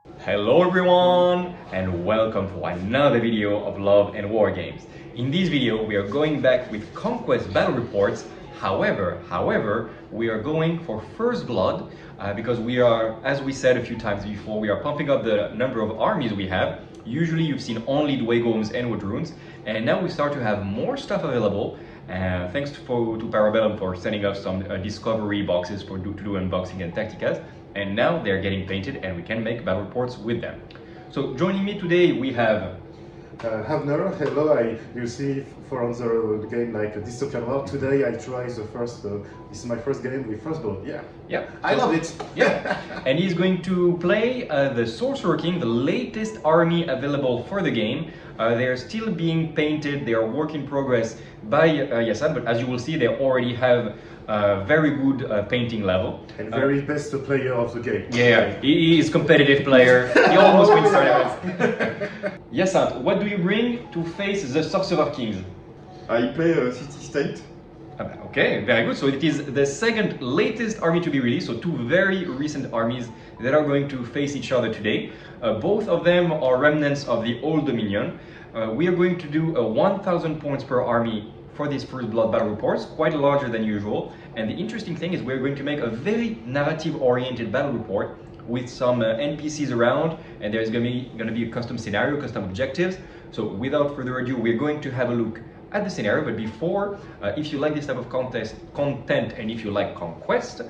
Hello everyone and welcome to another video of Love and War Games. In this video we are going back with Conquest battle reports. However, we are going for First Blood because we are, as we said a few times before, we are pumping up the number of armies we have. Usually you've seen only Dweghoms and Wadroons, and now we start to have more stuff available. Thanks to Parabellum for sending us some discovery boxes to do unboxing and tacticas. And now they're getting painted and we can make battle reports with them. So joining me today we have Havner, hello. You see for on the game like a dystopian world. Today I try the first. This is my first game with First Blood. Yeah. I love it. Yeah. And he's going to play the Sorcerer King, the latest army available for the game. They're still being painted. They are work in progress by Yassad, but as you will see, they already have a very good painting level. And very best player of the game. Yeah, he is competitive player. He almost wins tournaments. Yassad, what do you bring to face the Sorcerer Kings? I play a city-state. Okay, very good. So it is the second latest army to be released, so two very recent armies that are going to face each other today. Both of them are remnants of the Old Dominion. We are going to do a 1000 points per army for these First Blood battle reports, quite larger than usual. And the interesting thing is we're going to make a very narrative-oriented battle report with some NPCs around, and there's going to be a custom scenario, custom objectives. So without further ado, we're going to have a look at the scenario. But before, if you like this type of content and if you like Conquest,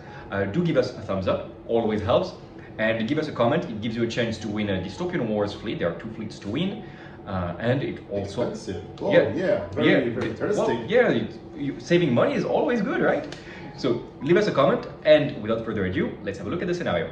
do give us a thumbs up, always helps. And give us a comment, it gives you a chance to win a Dystopian Wars fleet. There are 2 fleets to win. And it also... Expensive. Oh, yeah, very interesting. Well, saving money is always good, right? So leave us a comment, and without further ado, let's have a look at the scenario.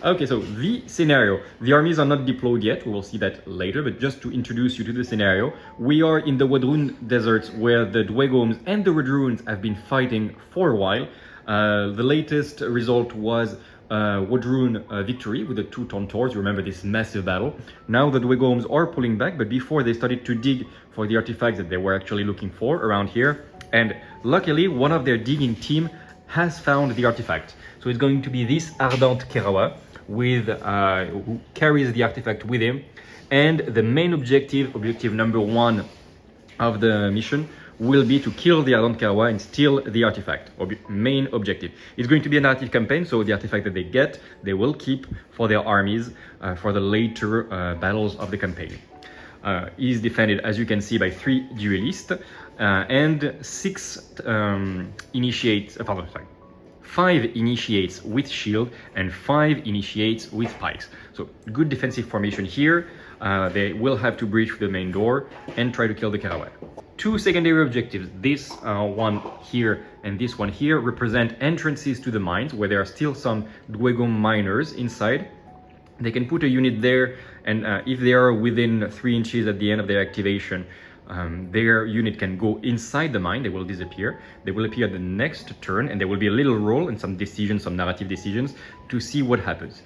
Okay, so the scenario. The armies are not deployed yet, we will see that later, but just to introduce you to the scenario, we are in the Wadroon deserts where the Dweghoms and the Wadroons have been fighting for a while. The latest result was Wadroon victory with the 2 Tauntors. You remember this massive battle. Now the Dweghoms are pulling back, but before they started to dig for the artifacts that they were actually looking for around here. And luckily, one of their digging team has found the artifact. So it's going to be this Ardent Kerawa with who carries the artifact with him. And the main objective number 1 of the mission, will be to kill the Ardent Kerawa and steal the artifact, or main objective. It's going to be a narrative campaign, so the artifact that they get, they will keep for their armies for the later battles of the campaign. Is defended, as you can see, by 3 duelists and 5 initiates with shield and 5 initiates with pikes. So good defensive formation here. They will have to breach the main door and try to kill the Kerawa. 2 secondary objectives, this one here and this one here, represent entrances to the mines where there are still some Dweghom miners inside. They can put a unit there, and if they are within 3 inches at the end of their activation, their unit can go inside the mine. They will disappear. They will appear the next turn, and there will be a little roll and some decisions, some narrative decisions to see what happens.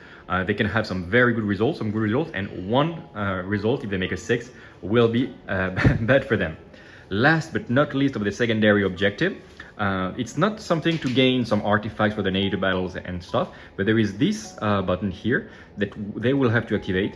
They can have some very good results, and one result, if they make a 6, will be bad for them. Last but not least of the secondary objective, it's not something to gain some artifacts for the NATO battles and stuff, but there is this button here that they will have to activate.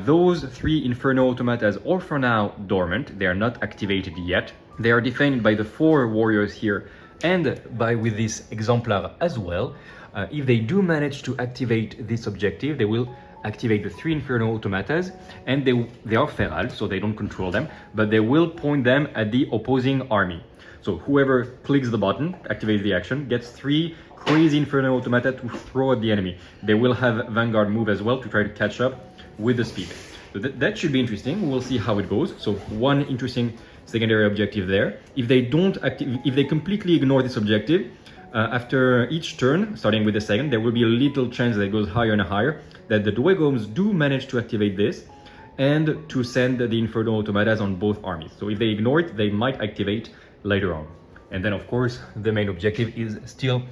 Those 3 Inferno Automatas are for now dormant. They are not activated yet. They are defended by the 4 warriors here and with this exemplar as well. If they do manage to activate this objective, they will activate the 3 Inferno Automatas, and they are feral, so they don't control them, but they will point them at the opposing army. So whoever clicks the button, activates the action, gets 3 crazy Inferno Automata to throw at the enemy. They will have Vanguard move as well to try to catch up with the speed. So that should be interesting. We will see how it goes. So one interesting secondary objective there. If they completely ignore this objective, after each turn, starting with the second, there will be a little chance that it goes higher and higher, that the Dweghoms do manage to activate this and to send the Inferno Automatas on both armies. So if they ignore it, they might activate later on. And then, of course, the main objective is still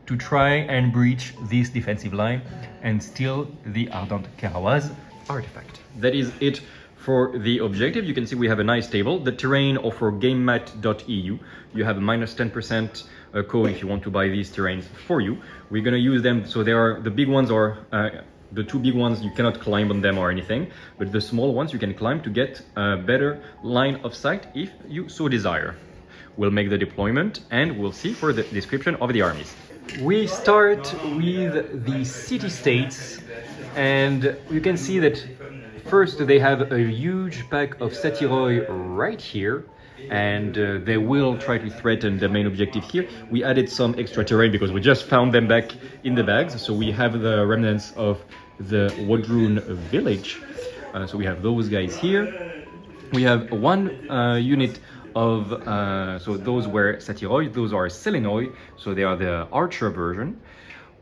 to try and breach this defensive line and steal the Ardent Kerawa's artifact. That is it for the objective. You can see we have a nice table. The terrain offer gamemat.eu. You have a -10% code if you want to buy these terrains for you. We're going to use them. So the big ones are The two big ones, you cannot climb on them or anything, but the small ones you can climb to get a better line of sight if you so desire. We'll make the deployment and we'll see for the description of the armies. We start with the city-states, and you can see that first they have a huge pack of Satyres right here, and they will try to threaten the main objective here. We added some extra terrain because we just found them back in the bags, so we have the remnants of the Wadrun village. So we have those guys here. We have one unit of, so those were Satyres, those are Selenoi, so they are the archer version.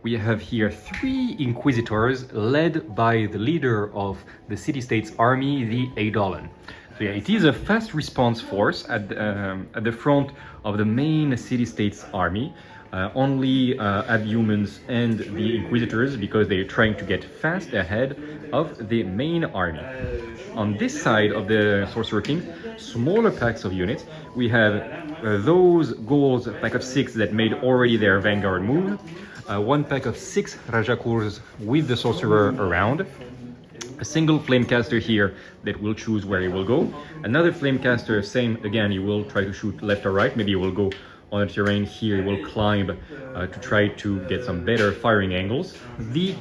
We have here 3 inquisitors led by the leader of the city-states army, the Eidolon. So yeah, it is a fast response force at the front of the main city-states army. Only abhumans and the inquisitors, because they're trying to get fast ahead of the main army. On this side of the Sorcerer Kings, smaller packs of units. We have those Gauls, a pack of 6 that made already their Vanguard move. One pack of 6 Rajakurs with the Sorcerer around. A single Flamecaster here that will choose where he will go. Another Flamecaster, same again, he will try to shoot left or right. Maybe he will go on the terrain here, he will climb to try to get some better firing angles. The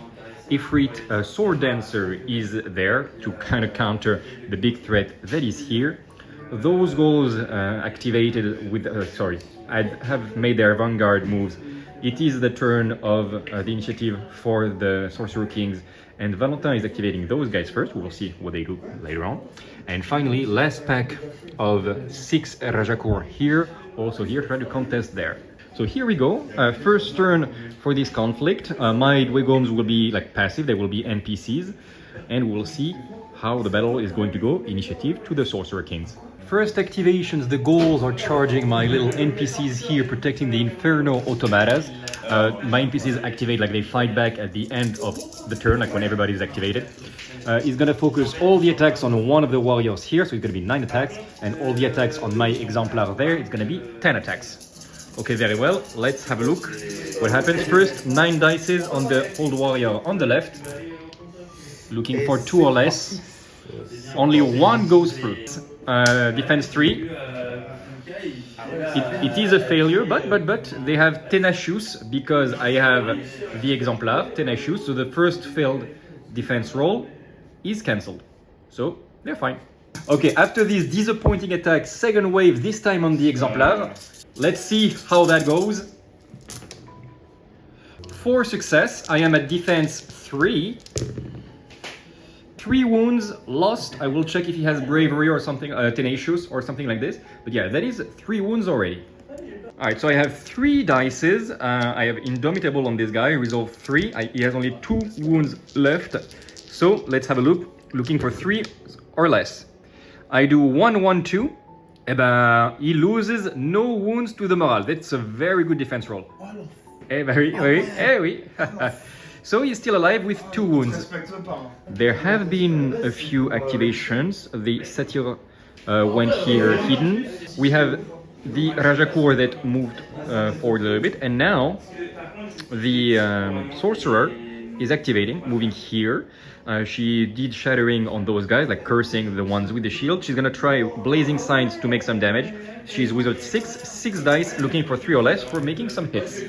Efreet Sword Dancer is there to kind of counter the big threat that is here. Those goals activated with, have made their Vanguard moves. It is the turn of the initiative for the Sorcerer Kings, and Valentin is activating those guys first. We will see what they do later on. And finally, last pack of 6 Rajakur here, also here, trying to contest there. So here we go, first turn for this conflict. My Dweghoms will be like passive, they will be NPCs, and we'll see how the battle is going to go. Initiative to the Sorcerer Kings. First activations, the Gauls are charging my little NPCs here, protecting the Inferno Automatas. My NPCs activate, like they fight back at the end of the turn, like when everybody is activated. He's gonna focus all the attacks on one of the warriors here, so it's gonna be 9 attacks, and all the attacks on my Exemplar there, it's gonna be 10 attacks. Okay, very well, let's have a look what happens. First, 9 dices on the old warrior on the left, looking for 2 or less. Only 1 goes through. Defense 3. It is a failure, but they have Tenacious because I have the Exemplar, Tenacious, so the first failed defense roll is cancelled. So they're fine. Okay, after this disappointing attack, second wave, this time on the Exemplar. Let's see how that goes. 4 success, I am at defense 3. 3 wounds lost. I will check if he has bravery or something, tenacious or something like this. But yeah, that is 3 wounds already. Alright, so I have 3 dices. I have Indomitable on this guy, resolve 3. He has only 2 wounds left. So let's have a look, looking for 3 or less. I do 1, 1, 2. He loses no wounds to the morale. That's a very good defense roll. Oui. So he's still alive with 2 wounds. There have been a few activations. The Satyr went here hidden. We have the Rajakur that moved forward a little bit, and now the Sorcerer is activating, moving here. She did shattering on those guys, like cursing the ones with the shield. She's gonna try Blazing Signs to make some damage. She's wizard 6 dice, looking for 3 or less for making some hits.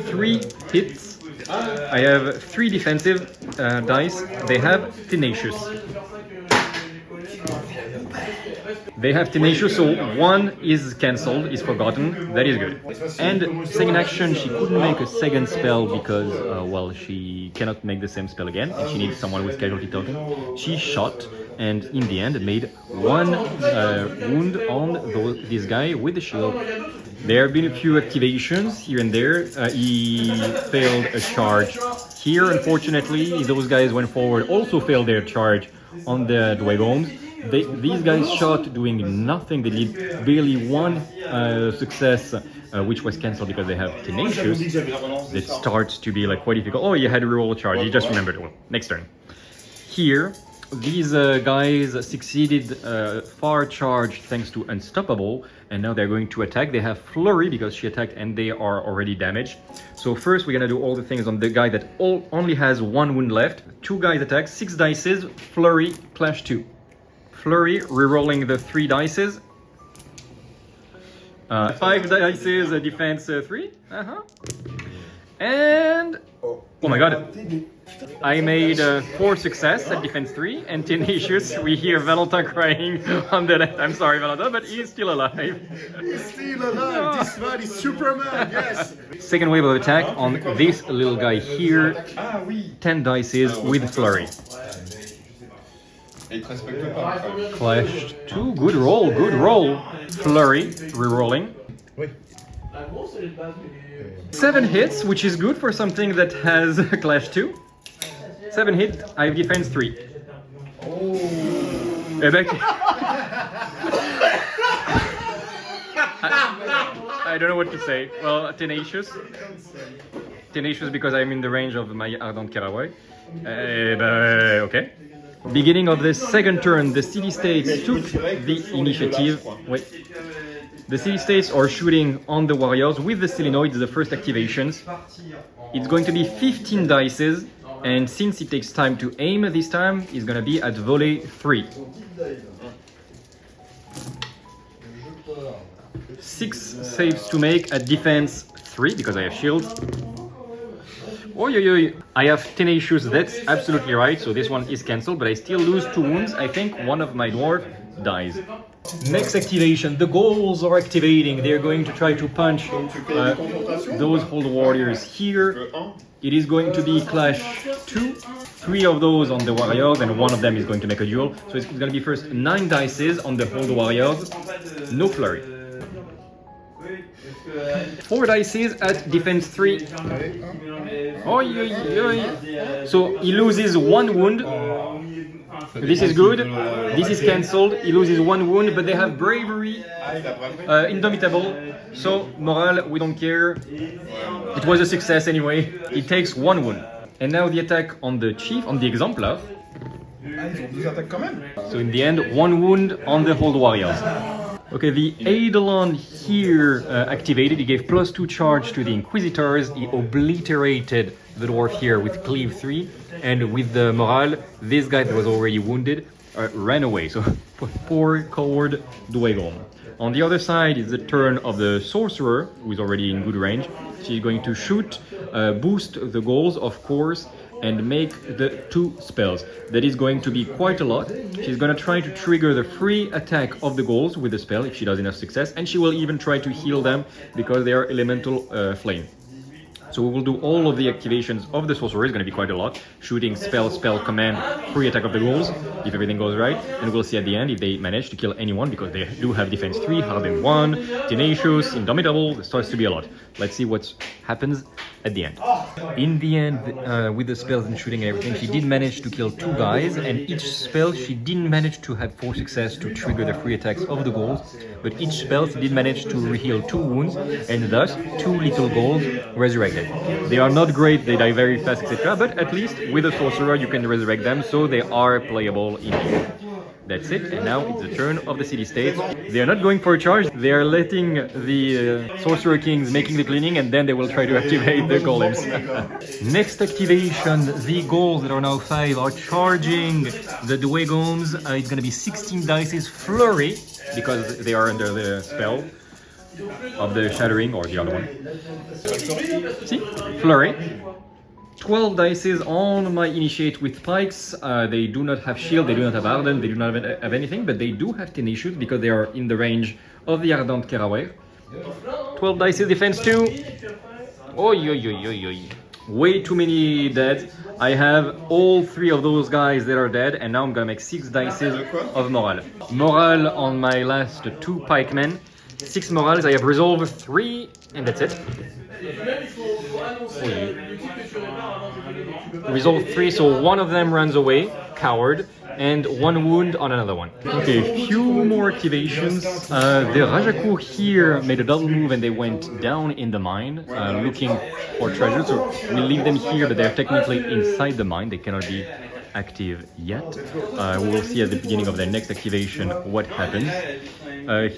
3 hits. I have 3 defensive dice. They have Tenacious. They have Tenacious, so 1 is cancelled, is forgotten. That is good. And second action, she couldn't make a second spell because, well, she cannot make the same spell again, and she needs someone with casualty token. She shot, and in the end made 1 wound on this guy with the shield. There have been a few activations here and there. He failed a charge here, unfortunately. Those guys went forward, also failed their charge on the Dweghoms. These guys shot doing nothing. They did barely 1 success, which was cancelled because they have Tenacious. That starts to be like quite difficult. Oh, you had to roll a charge. You just remembered. Well, next turn. Here, these guys succeeded far charge thanks to Unstoppable, and now they're going to attack. They have Flurry because she attacked and they are already damaged. So first we're gonna do all the things on the guy that only has 1 wound left. 2 guys attack, 6 dices, flurry, clash 2. Flurry, rerolling the 3 dices. 5 dices, defense 3. And oh my god, I made 4 success at defense 3 and tenacious. We hear Valentin crying on the left. I'm sorry, Valentin, but he's still alive. He's still alive. This man is Superman. Yes. Second wave of attack on this little guy here. 10 dices with flurry. Clash 2. Good roll, good roll. Flurry, rerolling. 7 hits, which is good for something that has clash 2. 7 hit, I have defense 3. I don't know what to say. Well, tenacious. Tenacious because I'm in the range of my Ardent Caraway. Okay. Beginning of the second turn, the city-states took the initiative. Wait. The city-states are shooting on the warriors with the selenoids, the first activations. It's going to be 15 dices, and since it takes time to aim this time, it's going to be at volley 3. 6 saves to make at defense 3, because I have shield. I have tenacious, that's absolutely right, so this one is cancelled, but I still lose 2 wounds. I think one of my dwarf dies. Next activation, the ghouls are activating. They're going to try to punch those hold warriors here. It is going to be clash 2. 3 of those on the warriors and 1 of them is going to make a duel. So it's going to be first 9 dices on the hold warriors. No flurry. 4 dices at defense 3. So he loses 1 wound. This is good. This is cancelled. He loses 1 wound, but they have bravery, indomitable. So morale, we don't care. It was a success anyway. He takes 1 wound. And now the attack on the chief, on the exemplar. So in the end, 1 wound on the hold warriors. Okay, the Eidolon here activated. He gave +2 charge to the inquisitors. He obliterated the dwarf here with cleave 3, and with the morale, this guy that was already wounded ran away. So poor coward Dweghom. On the other side is the turn of the sorcerer, who is already in good range. She's going to shoot, boost the goals, of course, and make the 2 spells. That is going to be quite a lot. She's going to try to trigger the free attack of the ghouls with the spell if she does enough success, and she will even try to heal them because they are elemental flame. So we will do all of the activations of the sorcerer. It's going to be quite a lot. Shooting, spell, command, free attack of the ghouls, if everything goes right. And we'll see at the end if they manage to kill anyone, because they do have defense 3, hardened 1, tenacious, indomitable. It starts to be a lot. Let's see what happens at the end. In the end, with the spells and shooting and everything, she did manage to kill 2 guys, and each spell she didn't manage to have 4 success to trigger the free attacks of the ghouls, but each spell she did manage to heal 2 wounds, and thus 2 little ghouls resurrected. They are not great, they die very fast, etc., but at least with a sorcerer you can resurrect them, so they are playable in here. That's it, and now it's the turn of the city-states. They are not going for a charge, they are letting the Sorcerer Kings making the cleaning, and then they will try to activate the golems. Next activation, the ghouls that are now 5 are charging the Dweghoms. It's going to be 16 dices flurry, because they are under the spell of the shattering, or the other one. See? Flurry. 12 dices on my initiate with pikes. They do not have shield, they do not have ardent, they do not have anything, but they do have tenacious because they are in the range of the ardent caraway. 12 dices defense 2. Way too many dead. I have all 3 of those guys that are dead, and now I'm gonna make 6 dices of morale. Morale on my last 2 pikemen. 6 morals, I have resolved 3, and that's it. Resolve 3, so 1 of them runs away, coward, and 1 wound on another one. Okay, few more activations. The Rajaku here made a double move and they went down in the mine, looking for treasure. So we leave them here, but they're technically inside the mine. They cannot be active yet. We will see at the beginning of the next activation what happens.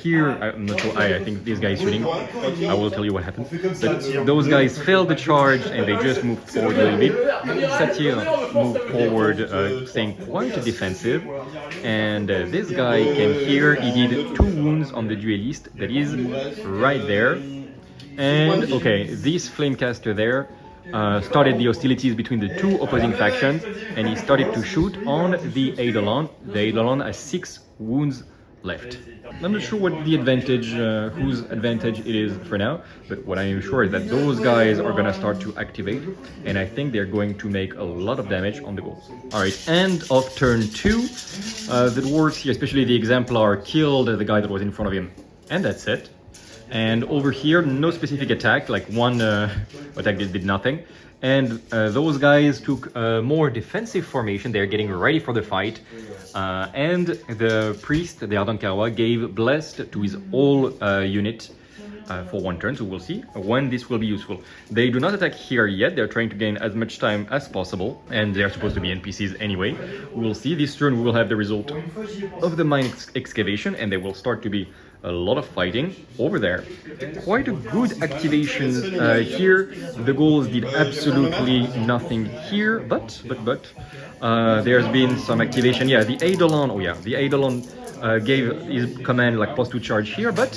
Here, I'm not sure, I think this guy is shooting. I will tell you what happens. But those guys failed the charge and they just moved forward a little bit. Satyres moved forward, staying quite defensive. And this guy came here, he did 2 wounds on the duelist, that is right there. And okay, this flamecaster there started the hostilities between the 2 opposing factions, and he started to shoot on the Eidolon. The Eidolon has 6 wounds left. I'm not sure what the advantage, whose advantage it is for now, but what I am sure is that those guys are gonna start to activate, and I think they're going to make a lot of damage on the goals. Alright, end of turn 2. The dwarves here, especially the Exemplar, killed the guy that was in front of him, and that's it. And over here, no specific attack, like one attack did nothing. And those guys took a more defensive formation, they're getting ready for the fight. And the priest, the Ardent Karawa, gave Blessed to his whole unit for 1 turn, so we'll see when this will be useful. They do not attack here yet, they're trying to gain as much time as possible, and they're supposed to be NPCs anyway. We'll see, this turn we will have the result of the mine excavation, and there will start to be a lot of fighting over there. Quite a good activation here. The goals did absolutely nothing here, but there's been some activation. Yeah, the Eidolon, oh yeah, the Eidolon gave his command like +2 charge here, but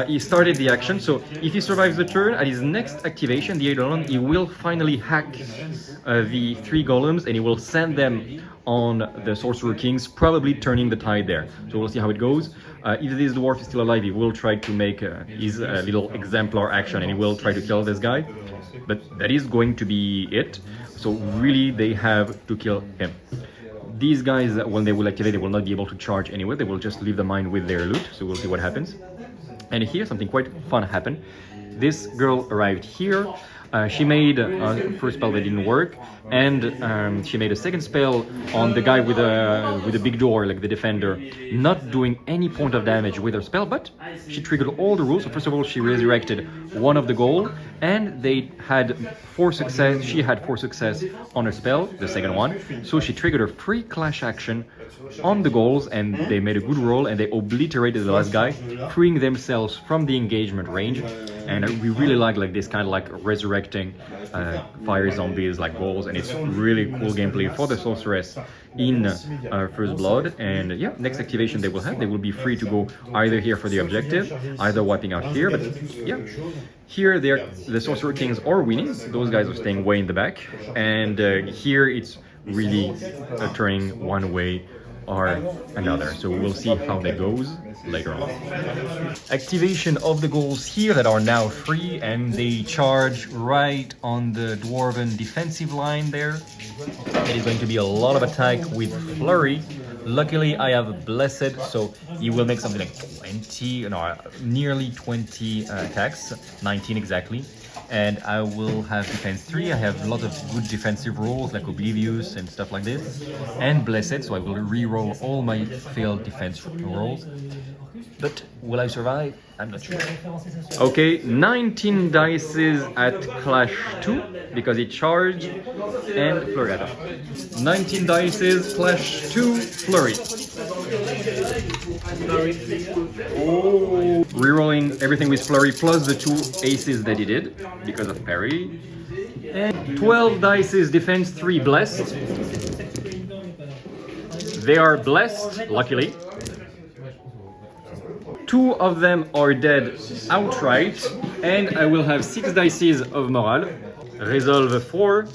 he started the action, so if he survives the turn, at his next activation, the Eidolon, he will finally hack the 3 golems, and he will send them on the Sorcerer Kings, probably turning the tide there. So we'll see how it goes. If this dwarf is still alive, he will try to make his little exemplar action, and he will try to kill this guy. But that is going to be it. So really, they have to kill him. These guys, when they will activate, they will not be able to charge anyway. They will just leave the mine with their loot. So we'll see what happens. And here, something quite fun happened. This girl arrived here. She made a first spell that didn't work, and she made a second spell on the guy with a big door, like the defender, not doing any point of damage with her spell, but she triggered all the rules. So first of all, she resurrected one of the goal, and they had 4 success. She had 4 success on her spell, the second one. So she triggered her free clash action on the goals, and they made a good roll, and they obliterated the last guy, freeing themselves from the engagement range. And we really like this kind of like resurrecting fire zombies like goals, and it's really cool gameplay for the sorceress in First Blood. And yeah, next activation they will be free to go either here for the objective, either wiping out here, but yeah, here the Sorcerer Kings are winning. Those guys are staying way in the back, and here it's really turning one way or another. So we'll see how that goes later on. Activation of the goals here that are now free, and they charge right on the Dwarven defensive line there. It is going to be a lot of attack with Flurry. Luckily I have Blessed, so he will make something like 20, no, nearly 20 attacks, 19 exactly. And I will have defense 3. I have a lot of good defensive rolls like Oblivious and stuff like this, and Blessed, so I will re-roll all my failed defense rolls. But will I survive? I'm not sure. Okay, 19 dices at Clash 2 because it charged, and Flurry. 19 dices, Clash 2, Flurry. Oh. Rerolling everything with Flurry plus the 2 aces that he did because of parry. And 12 dices, defense 3, Blessed. They are blessed, luckily. 2 of them are dead outright, and I will have 6 dices of morale. Resolve 4.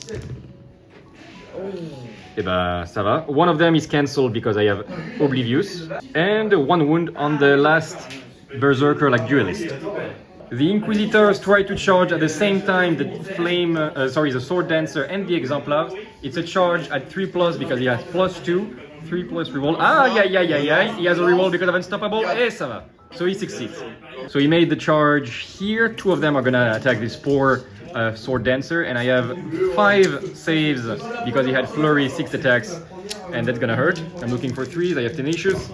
Eh ben, ça va. One of them is cancelled because I have Oblivious, and 1 wound on the last Berserker like Duelist. The Inquisitors try to charge at the same time the the Sword Dancer and the Exemplars. It's a charge at 3+ because he has +2, 3+ reroll. Ah, yeah. He has a reroll because of Unstoppable. Eh, ça va. So he succeeds. So he made the charge here. 2 of them are gonna attack this poor Sword Dancer, and I have 5 saves because he had Flurry, 6 attacks, and that's gonna hurt. I'm looking for 3s. I have Tenacious.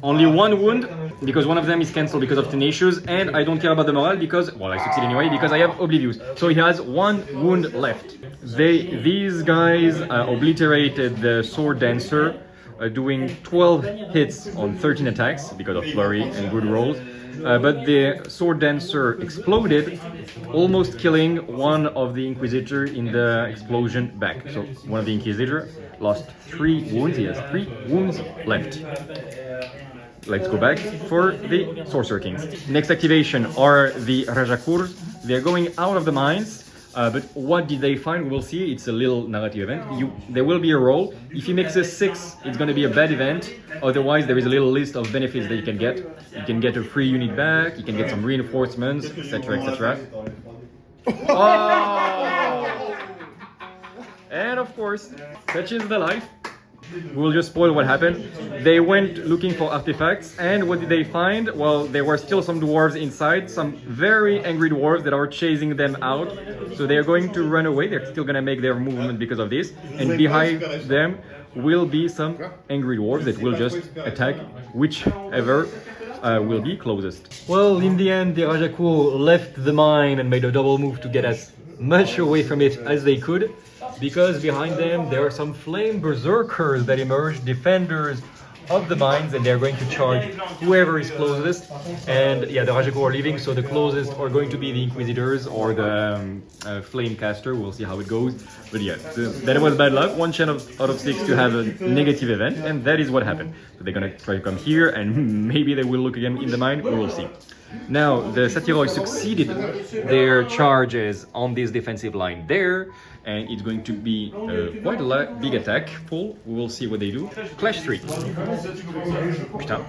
Only 1 wound. because one of them is cancelled because of tenacious, and I don't care about the morale because, well, I succeed anyway because I have oblivious. So he has 1 wound left. These guys obliterated the sword dancer, doing 12 hits on 13 attacks because of flurry and good rolls. But the sword dancer exploded, almost killing one of the inquisitor in the explosion back. So one of the inquisitor lost 3 wounds. He has 3 wounds left. Let's go back for the Sorcerer Kings. Next activation are the Rajakurs. They're going out of the mines. But what did they find? We'll see. It's a little narrative event. There will be a roll. If he makes a 6, it's going to be a bad event. Otherwise, there is a little list of benefits that you can get. You can get a free unit back. You can get some reinforcements, etc., etc. Oh! And of course, such is the life. We'll just spoil what happened. They went looking for artifacts, and what did they find? Well, there were still some dwarves inside, some very angry dwarves that are chasing them out. So they are going to run away. They're still going to make their movement because of this. And behind them will be some angry dwarves that will just attack whichever will be closest. Well, in the end, the Rajakur left the mine and made a double move to get as much away from it as they could, because behind them there are some flame berserkers that emerge, defenders of the mines, and they're going to charge whoever is closest. And yeah, the Rajakur are leaving, so the closest are going to be the inquisitors or the flame caster. We'll see how it goes. But yeah, that was bad luck. 1 chance out of 6 to have a negative event, and that is what happened. So they're gonna try to come here, and maybe they will look again in the mine. We will see. Now, the Satyres succeeded their charges on this defensive line there, and it's going to be quite a big attack. Full. We will see what they do. Clash 3. Putain.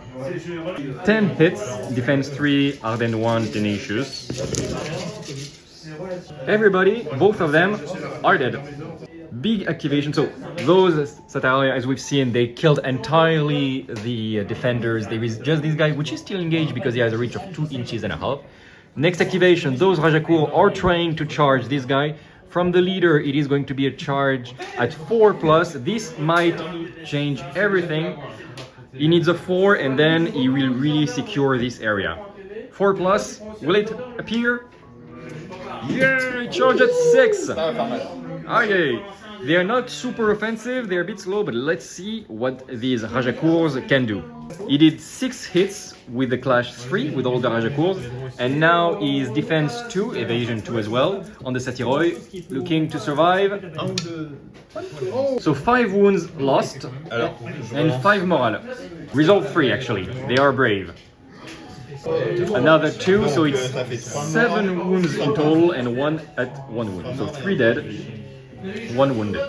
10 hits, defense 3, Ardent 1, tenacious. Everybody, both of them, are dead. Big activation. So those Satyres, as we've seen, they killed entirely the defenders. There is just this guy, which is still engaged because he has a reach of 2.5 inches. Next activation, those Rajakur are trying to charge this guy. From the leader, it is going to be a charge at 4+. This might change everything. He needs a 4, and then he will really secure this area. 4+, will it appear? Yeah, charge at 6. Okay. They are not super offensive, they're a bit slow, but let's see what these Rajakurs can do. He did 6 hits with the Clash 3, with all the Rajakurs, and now he's defense 2, evasion 2 as well, on the Satyres, looking to survive. So 5 wounds lost, and 5 morale. Result 3 actually, they are brave. Another 2, so it's 7 wounds in total, and 1 at 1 wound. So 3 dead. 1 wounded.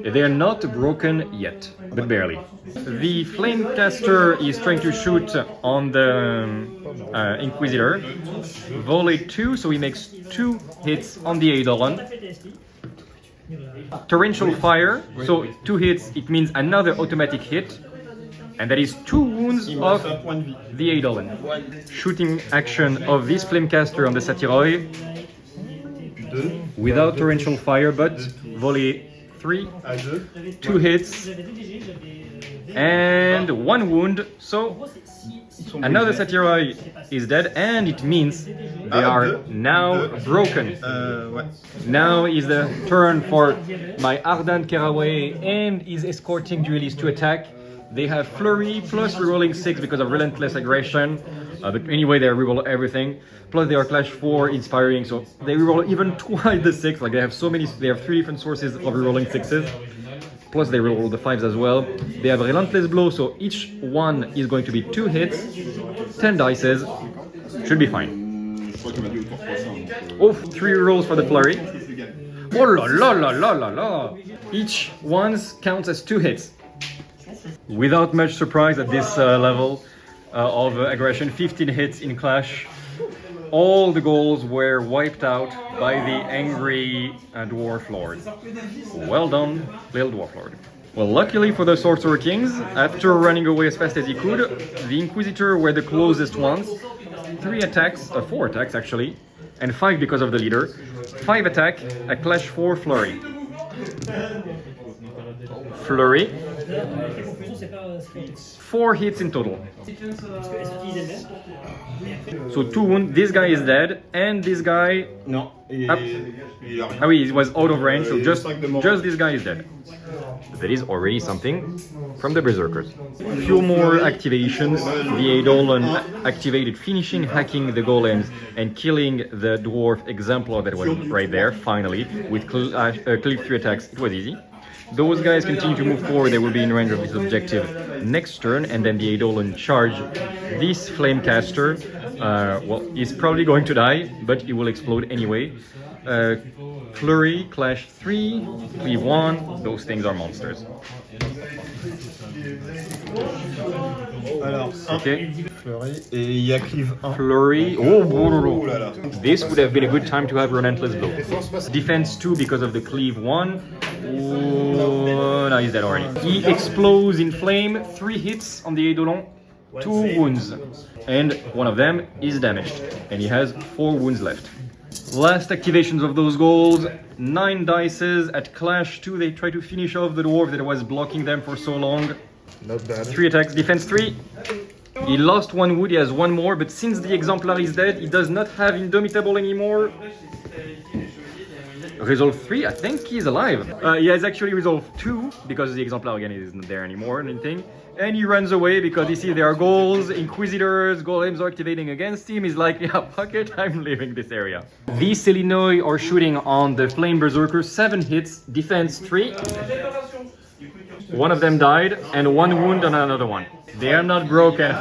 They are not broken yet, but barely. The flame caster is trying to shoot on the inquisitor. Volley 2, so he makes 2 hits on the Eidolon. Torrential fire, so 2 hits, it means another automatic hit. And that is 2 wounds of the Eidolon. Shooting action of this flame caster on the Satyres. Without torrential fire, but volley 3, 2 hits, and 1 wound. So another Satyre is dead, and it means they are now broken. Now is the turn for my Ardent Caraway and is escorting duelists to attack. They have flurry plus rerolling 6 because of relentless aggression. But anyway, they reroll everything. Plus they are Clash 4 inspiring, so they reroll even twice the 6. Like they have so many, they have 3 different sources of rerolling 6s. Plus they reroll the 5s as well. They have relentless blow, so each one is going to be 2 hits, 10 dices. Should be fine. Oh, 3 rolls for the flurry. Oh la la la la la la! Each one counts as 2 hits. Without much surprise at this level of aggression, 15 hits in Clash. All the goals were wiped out by the angry Dwarf Lord. Well done, little Dwarf Lord. Well, luckily for the Sorcerer Kings, after running away as fast as he could, the Inquisitor were the closest ones. 4 attacks actually, and 5 because of the leader. 5 attack, a Clash 4 flurry. Flurry. 4 hits in total. So 2 wounds. This guy is dead, and this guy. Non. He was out of range, so just this guy is dead. That is already something from the Berserkers. Few more activations. The Eidolon activated finishing hacking the golems and killing the dwarf exemplar that was right there, finally, with click 3 attacks. It was easy. Those guys continue to move forward, they will be in range of this objective next turn, and then the Eidolon charge this Flamecaster. Well, he's probably going to die, but he will explode anyway. Flurry, Clash 3, Cleave 1, those things are monsters. Alors, Okay. Flurry, et il y a Cleave 1. Flurry, oh là là. This would have been a good time to have Relentless Blow. Defense 2 because of the Cleave 1. Oh, no, he's dead already. He explodes in flame, 3 hits on the Eidolon, 2 wounds. And one of them is damaged. And he has 4 wounds left. Last activations of those goals, 9 dices. At Clash 2 they try to finish off the dwarf that was blocking them for so long. Not bad. 3 attacks, defense 3. He lost 1 wood, he has 1 more, but since the Exemplar is dead, he does not have Indomitable anymore. Resolve 3, I think he's alive. He has actually Resolve 2, because the Exemplar again isn't there anymore or anything. And he runs away because he sees there are goals, inquisitors, golems are activating against him. He's like, yeah, fuck it, I'm leaving this area. These Selinoi are shooting on the Flame Berserker, 7 hits, defense 3. One of them died, and 1 wound on another one. They are not broken.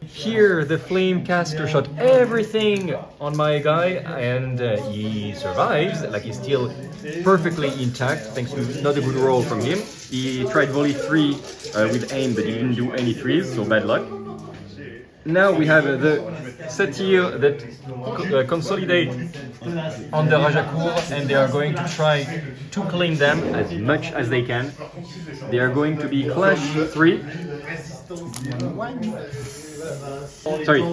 Here, the flame caster shot everything on my guy, and he survives. Like, he's still perfectly intact, thanks to not a good roll from him. He tried volley 3 with aim, but he didn't do any 3s, so bad luck. Now we have the Satyrs that consolidate on the Rajakur, and they are going to try to claim them as much as they can. They are going to be Clash 3. Sorry,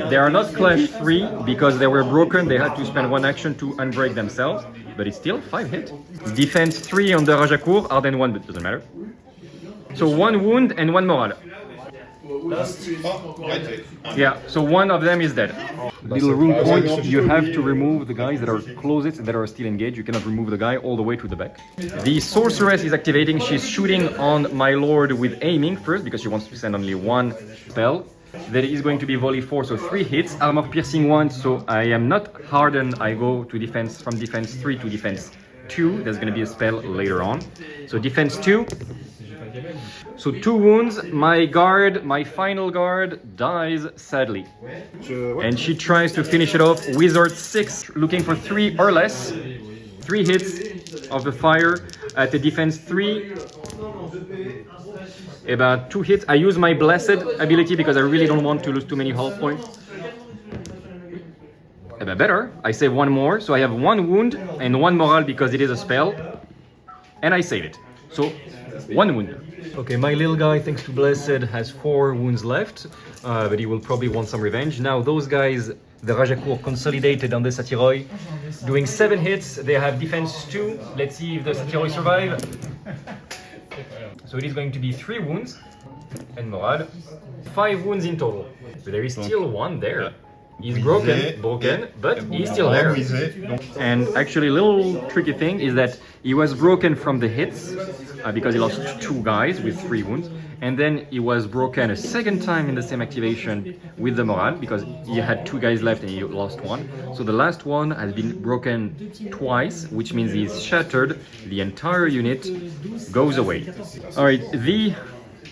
they are not Clash 3 because they were broken. They had to spend 1 action to unbreak themselves, but it's still 5 hit. Defense 3 on the Rajakur, Arden 1, but doesn't matter. So 1 wound and 1 morale. Yeah, so 1 of them is dead. Little rule point, you have to remove the guys that are closest, that are still engaged. You cannot remove the guy all the way to the back. The Sorceress is activating. She's shooting on my lord with aiming first because she wants to send only 1 spell. That is going to be volley 4, so 3 hits. Armor piercing 1, so I am not hardened. I go to defense, from defense 3 to defense 2. There's going to be a spell later on. So defense 2. So 2 wounds, my guard, my final guard, dies sadly. And she tries to finish it off. Wizard 6, looking for 3 or less. 3 hits of the fire at the defense 3. About 2 hits. I use my blessed ability because I really don't want to lose too many health points. Better, I save 1 more, so I have 1 wound and 1 morale because it is a spell. And I save it. So 1 wound. Okay, my little guy, thanks to Blessed, has 4 wounds left, but he will probably want some revenge. Now those guys, the Rajakur, consolidated on the Satyres, doing 7 hits. They have defense 2. Let's see if the Satyres survive. So it is going to be 3 wounds and morale. 5 wounds in total. But there is still 1 there. He's broken, but he's still there. And actually a little tricky thing is that he was broken from the hits because he lost 2 guys with 3 wounds, and then he was broken a second time in the same activation with the morale because he had 2 guys left and he lost 1. So the last one has been broken twice, which means he's shattered. The entire unit goes away. Alright, the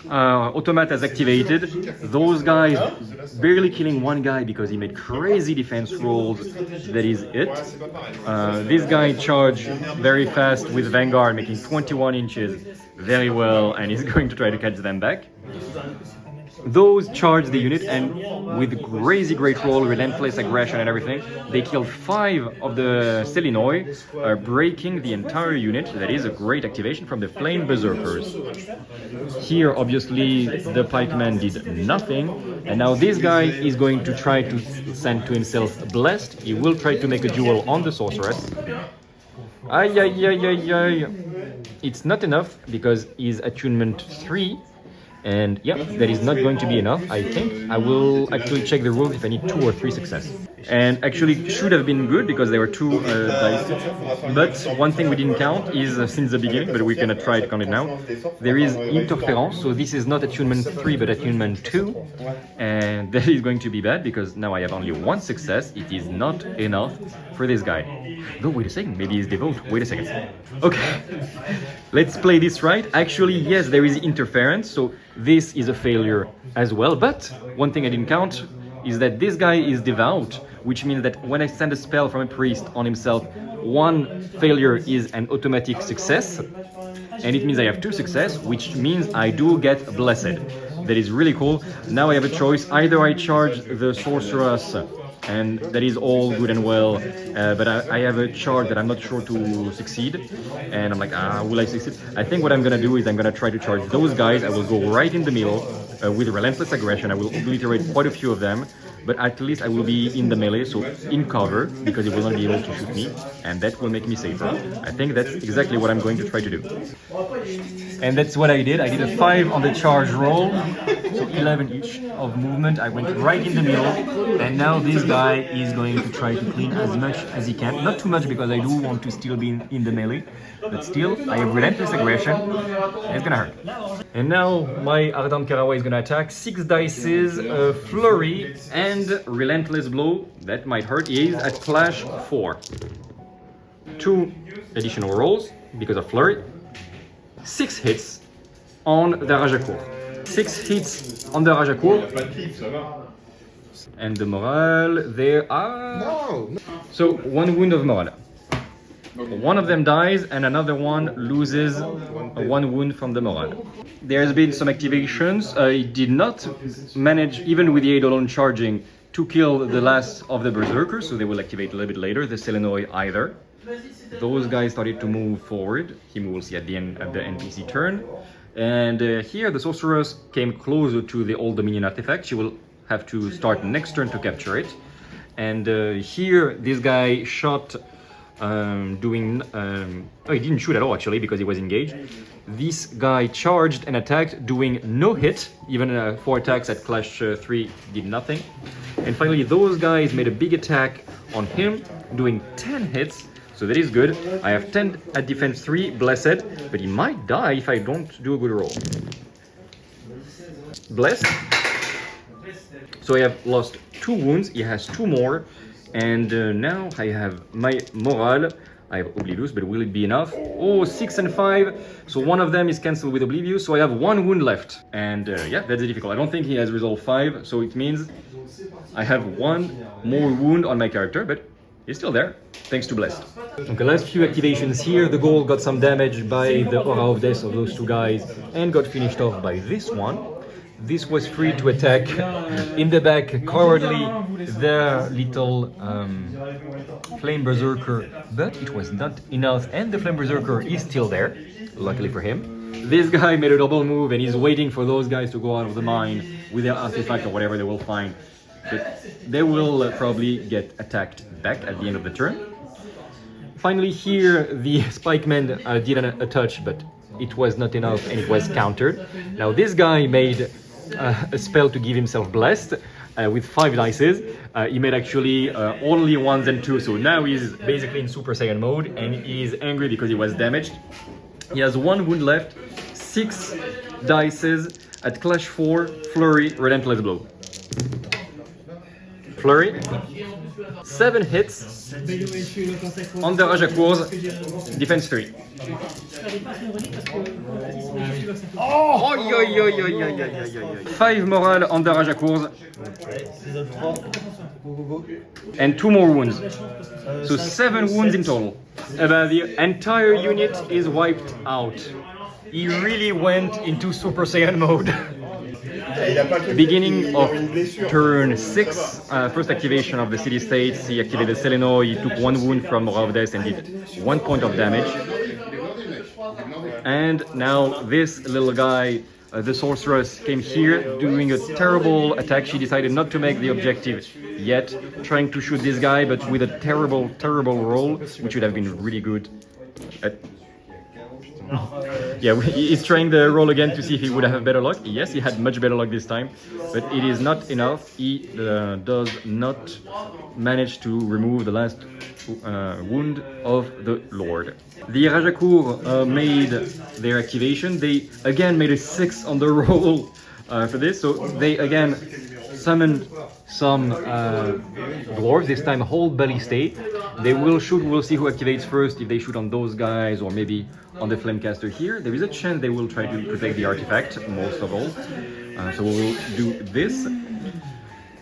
automat has activated. Those guys barely killing 1 guy because he made crazy defense rolls. That is it. This guy charged very fast with Vanguard, making 21 inches very well, and he's going to try to catch them back. Those charge the unit, and with crazy great roll, relentless aggression and everything, they killed 5 of the Selinoi, breaking the entire unit. That is a great activation from the Flame Berserkers. Here, obviously, the pikeman did nothing, and now this guy is going to try to send to himself Blessed. He will try to make a duel on the Sorceress. Ay, ay, ay, ay, ay. it's not enough because he's attunement 3. And yeah, that is not going to be enough. I think I will actually check the rules if I need 2 or 3 success. And actually it should have been good because there were 2 dice. But one thing we didn't count is since the beginning, but we're gonna try to count it now. There is interference, so this is not attunement 3 but attunement 2. And that is going to be bad because now I have only 1 success. It is not enough for this guy. No, wait a second, maybe he's devout. Wait a second. Okay, let's play this right. Actually, yes, there is interference, so this is a failure as well. But one thing I didn't count is that this guy is devout, which means that when I send a spell from a priest on himself, 1 failure is an automatic success. And it means I have 2 success, which means I do get blessed. That is really cool. Now I have a choice. Either I charge the sorceress, and that is all good and well, but I have a charge that I'm not sure to succeed, and I'm like, will I succeed? I think what I'm gonna do is I'm gonna try to charge those guys. I will go right in the middle with relentless aggression. I will obliterate quite a few of them, but at least I will be in the melee, so in cover, because it will not be able to shoot me, and that will make me safer. I think that's exactly what I'm going to try to do. And that's what I did. I did a 5 on the charge roll, so 11 each of movement. I went right in the middle, and now this guy is going to try to clean as much as he can. Not too much because I do want to still be in the melee, but still, I have relentless aggression, and it's gonna hurt. And now my Ardent Karawa is gonna attack. 6 dices, flurry, and relentless blow. That might hurt. He is at clash 4. 2 additional rolls because of flurry. 6 hits on the Rajakur. 6 hits on the Rajakur. And the morale, there are... No! So, 1 wound of morale. One of them dies and another one loses 1 wound from the morale. There's been some activations. I did not manage, even with the Eidolon charging, to kill the last of the Berserkers, so they will activate a little bit later. The Selenoi either. Those guys started to move forward. Him will see at the end of the NPC turn. And here the Sorceress came closer to the Old Dominion artifact. She will have to start next turn to capture it. And here this guy shot oh, he didn't shoot at all actually because he was engaged. This guy charged and attacked, doing no hit. Even 4 attacks at Clash 3 did nothing. And finally those guys made a big attack on him, doing 10 hits. So that is good. I have 10 at defense 3, blessed, but he might die if I don't do a good roll. Blessed. So I have lost 2 wounds, he has 2 more, and now I have my morale. I have Oblivious, but will it be enough? Oh, 6 and 5, so one of them is cancelled with Oblivious, so I have 1 wound left. And yeah, that's difficult. I don't think he has resolved 5, so it means I have 1 more wound on my character, but he's still there, thanks to Blessed. Okay, last few activations here. The goal got some damage by the Aura of Death of those 2 guys and got finished off by this one. This was free to attack in the back, cowardly, their little Flame Berserker, but it was not enough, and the Flame Berserker is still there, luckily for him. This guy made a double move and he's waiting for those guys to go out of the mine with their artifact or whatever they will find. But they will probably get attacked back at the end of the turn. Finally here, the Spikemen did a touch, but it was not enough and it was countered. Now this guy made a spell to give himself blessed with 5 dices. He made actually only 1s and 2s, so now he's basically in Super Saiyan mode and he's angry because he was damaged. He has 1 wound left, 6 dices at Clash 4, Flurry, Relentless Blow. Flurry, 7 hits on the Rajakurs, defense 3. Oh, 5 morale on the Rajakurs and 2 more wounds, so 7 wounds in total. The entire unit is wiped out. He really went into Super Saiyan mode. Beginning of turn 6, first activation of the city states. He activated Seleno, he took 1 wound from Aura of Death and did 1 point of damage. And now this little guy, the sorceress, came here doing a terrible attack. She decided not to make the objective yet, trying to shoot this guy, but with a terrible roll, which would have been really good. Yeah, he's trying the roll again to see if he would have better luck. Yes, he had much better luck this time, but it is not enough. He does not manage to remove the last wound of the Lord. The Rajakur made their activation. They again made a 6 on the roll for this, so they again summoned some dwarves, this time whole belly state. They will shoot, we'll see who activates first, if they shoot on those guys or maybe on the Flamecaster here. There is a chance they will try to protect the artifact, most of all. So we'll do this.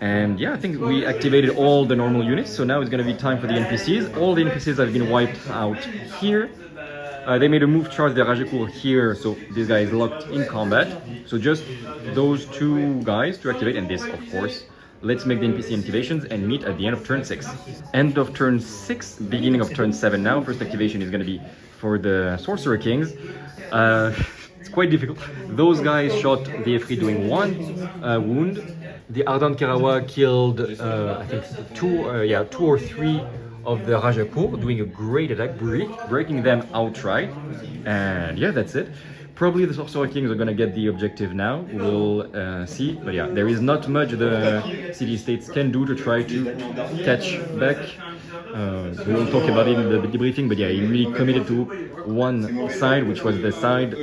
And yeah, I think we activated all the normal units, so now it's going to be time for the NPCs. All the NPCs have been wiped out here. They made a move charge the Rajakur here, so this guy is locked in combat. So just those two guys to activate, and this, of course. Let's make the NPC activations and meet at the end of turn 6. End of turn 6, beginning of turn 7 now. First activation is going to be for the Sorcerer Kings. It's quite difficult. Those guys shot the efreet doing 1 wound. The Ardent Kerawa killed, I think, 2 or 3 of the Rajakur, doing a great attack, breaking them outright. And yeah, that's it. Probably the Sorcerer Kings are gonna get the objective now, we'll see. But yeah, there is not much the city-states can do to try to catch back. We will talk about it in the debriefing, but yeah, he really committed to one side, which was the side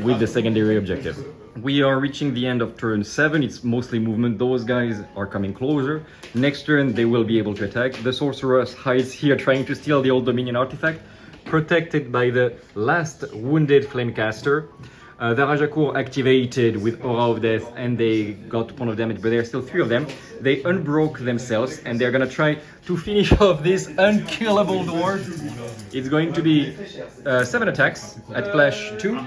with the secondary objective. We are reaching the end of turn 7, it's mostly movement, those guys are coming closer. Next turn they will be able to attack. The Sorceress hides here trying to steal the Old Dominion artifact, protected by the last wounded Flamecaster. The Rajakur activated with Aura of Death and they got 1 of damage, but there are still 3 of them. They unbroke themselves and they're gonna try to finish off this unkillable dwarf. It's going to be 7 attacks at Clash 2,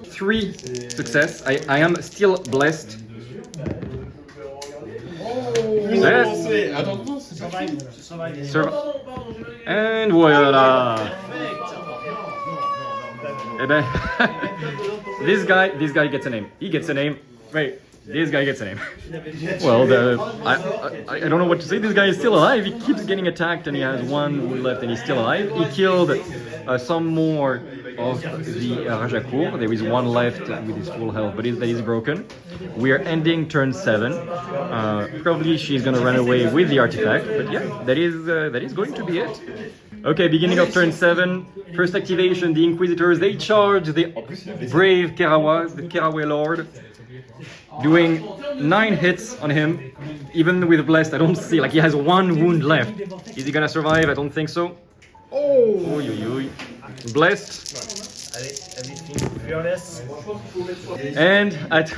3 success. I am still blessed. And voila! This guy gets a name. He gets a name. Wait, this guy gets a name. Well, I don't know what to say. This guy is still alive. He keeps getting attacked and he has 1 wound left and he's still alive. He killed some more of the Rajakur. There is 1 left with his full health, but that is broken. We are ending turn 7. Probably she's gonna run away with the artifact, but yeah, that is going to be it. Okay, beginning of turn 7. First activation, the Inquisitors, they charge the brave Kerawa, the Keraway Lord, doing 9 hits on him. Even with Blessed, I don't see, like he has 1 wound left. Is he gonna survive? I don't think so. Oh, Blessed. And at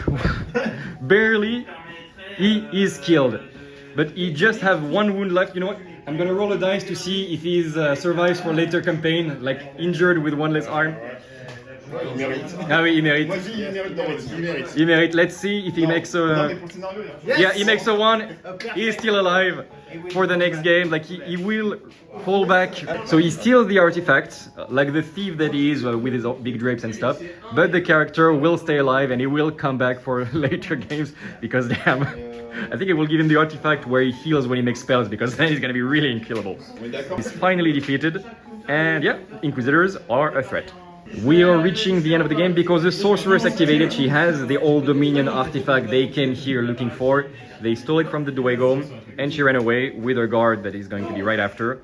barely, he is killed. But he just have 1 wound left. You know what? I'm gonna roll a dice to see if he survives for later campaign, like injured with 1 less arm. Ah oui, il mérite. Il mérite. Let's see if he makes a... Yeah, he makes a 1. He's still alive for the next game. Like he will fall back. So he steals the artifacts, like the thief that he is with his big drapes and stuff. But the character will stay alive and he will come back for later games because damn. I think it will give him the artifact where he heals when he makes spells, because then he's gonna be really unkillable. He's finally defeated, and yeah, Inquisitors are a threat. We are reaching the end of the game because the Sorceress activated. She has the Old Dominion artifact they came here looking for. They stole it from the Dweghom, and she ran away with her guard that is going to be right after.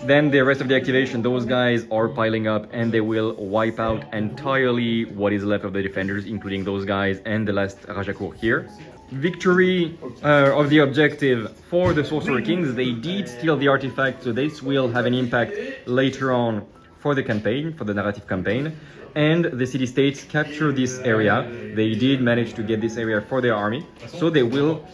Then the rest of the activation, those guys are piling up and they will wipe out entirely what is left of the defenders, including those guys and the last Rajakur here. Victory of the objective for the Sorcerer Kings. They did steal the artifact, so this will have an impact later on for the campaign, for the narrative campaign. And the city-states capture this area. They did manage to get this area for their army, so they will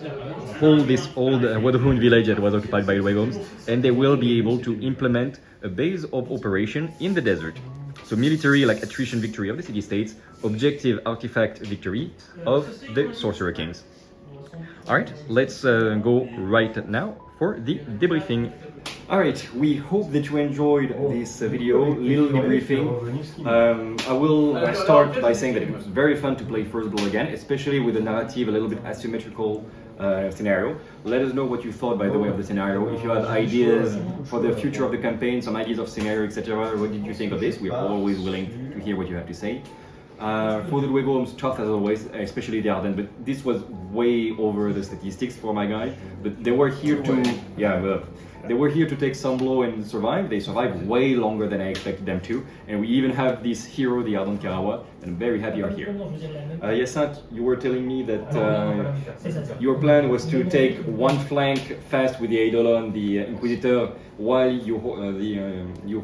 hold this old Dweghom village that was occupied by Dweghoms, and they will be able to implement a base of operation in the desert. So military, like attrition victory of the city-states, objective artifact victory of the Sorcerer Kings. Alright, let's go right now for the debriefing. Alright, we hope that you enjoyed this video, little debriefing. I will start by saying that it was very fun to play First Blow again, especially with the narrative a little bit asymmetrical scenario. Let us know what you thought, by the way, of the scenario. If you have ideas for the future of the campaign, some ideas of scenario, etc. What did you think of this? We are always willing to hear what you have to say. For the Dweghoms, tough as always, especially the Arden, but this was way over the statistics for my guy. But they were here to, they were here to take some blow and survive. They survived way longer than I expected them to. And we even have this hero, the Arden Karawa, and I'm very happy you're here. Yasant, you were telling me that your plan was to take one flank fast with the Eidolon, the Inquisitor, while you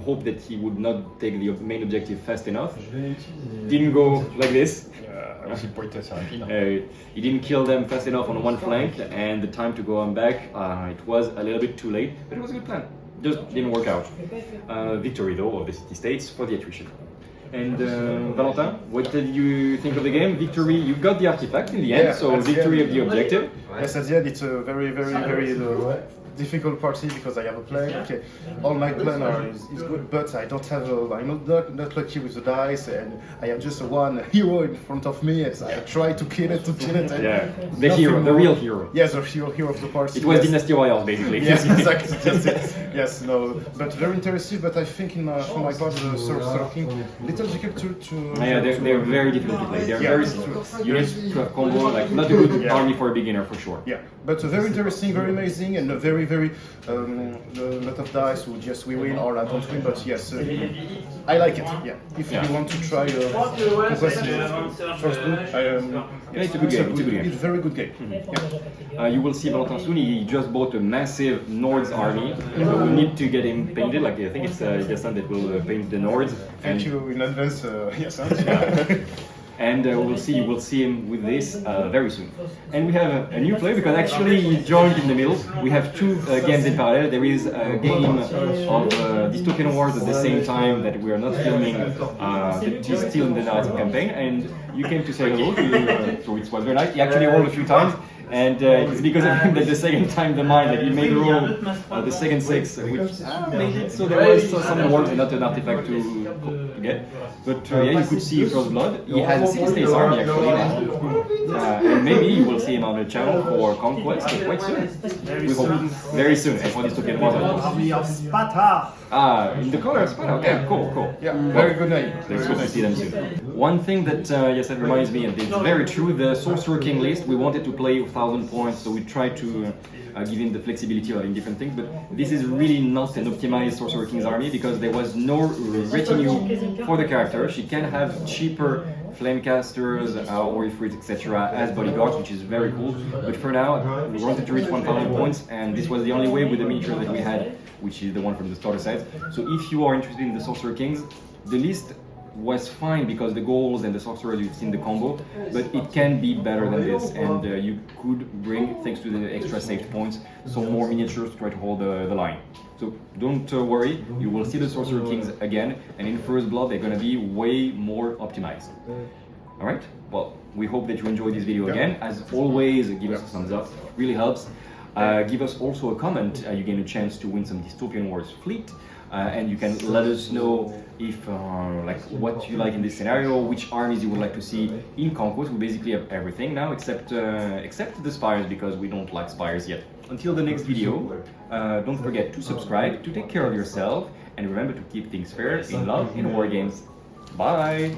hope that he would not take the main objective fast enough. Didn't go like this. He didn't kill them fast enough on one flank, and the time to go on back, it was a little bit too late, but it was a good plan. Just didn't work out. Victory though of the city-states for the attrition. And Valentin, what did you think of the game? Victory, you got the artifact in the end, so victory of the objective. Yes, at the end it's a very difficult party because I have a plan. Okay, all my plan is good, but I don't have. I'm not lucky with the dice, and I have just one hero in front of me. And I try to kill it. And yeah, the hero, the real hero. Yes, the hero of the party. It was Dynasty Warriors, basically. Yes, exactly. That's it. Yes, no, but very interesting. But I think for my part, the Sorcerer Kings, little difficult to. Yeah, they're very difficult to play. They're very. You need to have combo, like not a good army for a beginner for sure. Yeah, but very interesting, very amazing, and very a lot of dice who just we win or I don't win, but yes, I like it. Yeah, if you want to try Conquest first book, it's a good game. It's a good game. It's a very good game. You will see Valentin soon. He just bought a massive Nords army. So we need to get him painted. Like I think it's Yassan that will paint the Nords. Thank you in advance, Yassan. And we'll see him with this very soon. And we have a new player because actually he joined in the middle. We have two games in parallel. There is a game of Dystopian Wars at the same time that we are not filming, that is still in the narrative campaign. And you came to say hello, so it was very nice. He actually rolled a few times. And it's because of him that the second time the mine, like he made a roll, the second 6, which made it so there was some dwarves and not an artifact to get. But yeah, you could see First Blood. He has a city-states army actually, and maybe you will see him on the channel for Conquest quite soon. We hope very soon. And for Dystopian Wars. Army of Sparta. In the color of Sparta. Okay, cool. Yeah, very good name. It's good to see them soon. One thing that Yassan reminds me, and it's very true, the Sorcerer King list, we wanted to play 1,000 points, so we tried to give him the flexibility of different things, but this is really not an optimized Sorcerer King's army because there was no retinue for the character. She can have cheaper flamecasters or efreets, etc. as bodyguards, which is very cool, but for now we wanted to reach 1,000 points, and this was the only way with the miniature that we had, which is the one from the starter set. So if you are interested in the Sorcerer Kings, the list was fine because the goals and the sorcerers, you've seen the combo, but it can be better than this, and you could bring, thanks to the extra saved points, some more miniatures to try to hold the line. So don't worry, you will see the Sorcerer Kings again, and in First Blood they're going to be way more optimized. Alright, well, we hope that you enjoyed this video again. As always, give us a thumbs up, really helps. Give us also a comment, you gain a chance to win some Dystopian Wars fleet. And you can let us know if like what you like in this scenario, which armies you would like to see in Conquest. We basically have everything now except the spires, because we don't like spires yet. Until the next video, don't forget to subscribe, to take care of yourself, and remember to keep things fair in Love and War Games. Bye!